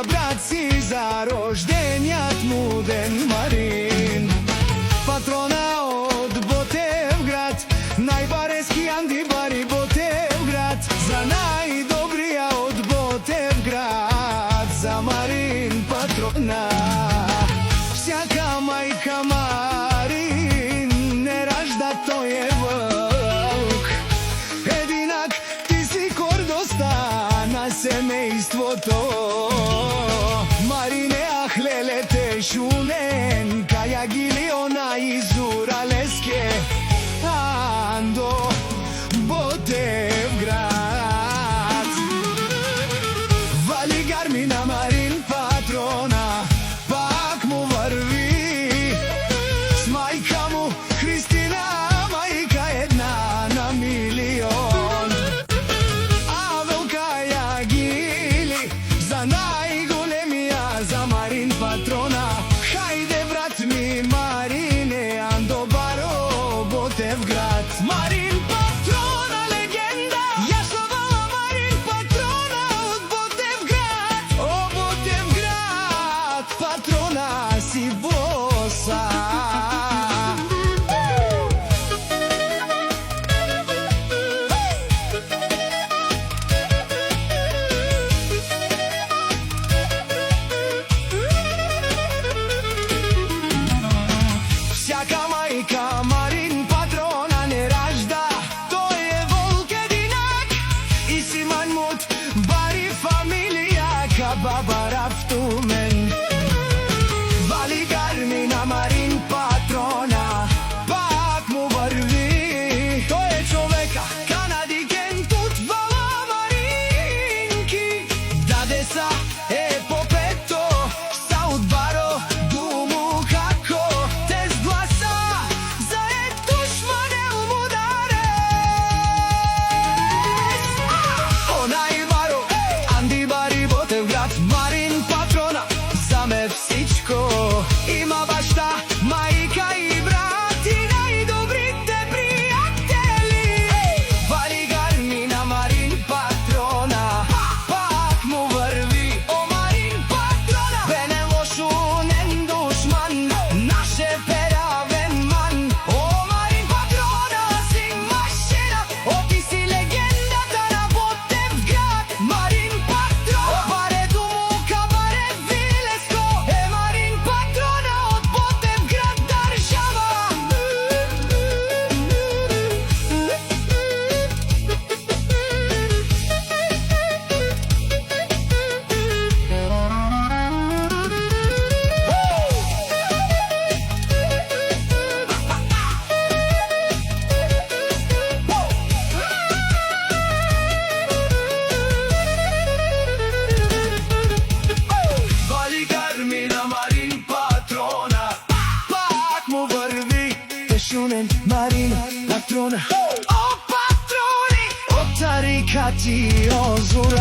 брат си за рождениот му ден, Марин. Патрона од Ботевград, најбарески андибари Ботевград, за најдобрија од Ботевград, за Марин патрона. Всяка мајка Марин не ражда, тој е вълк. Единак ти си гордоста на семејството. Марине ахлеле те шунен, каја гилиона изура леске, андо Ботевград. Вали гармина Марин патрона, пак му върви с майка му Христина, майка една на милион. А вълка ја гили за најголемија, за Марин патрона. Хајде брат ми Марине, андо баро Ботевград. Марин патрона легенда, ја славала Марин патрона од Ботевград. О Ботевград, патрона си боса. Всяка мајка Марин патрона не ражда, тој е волк единак и си манмут бари фамилија ка баба Рафтумен. Вали гармина Марин патрона, пак му върви, тој е човека канадиген, тут вала Маринки. Даде са епопето, Саут Баро, думу како те сгласа, за етушманел му дарес. Онај Баро, Анди Бари Ботевград, Марин патрона, за ме всичко. Има башта, мајка и брат и најдобрите пријатели. Вали гармина Марин патрона, пак му върви, о Марин патрона. Бене лошунен душман, наше перавен ман. О Марин патрона си машина, о ти си легендата на Ботевград. Марин патрона, баре думу кабаре вилеско, е Марин патрона од Ботевград држава. Вали гармина Марин патрона, пак му върви, те шунен Марин патрона. О патрони, от тарикати озура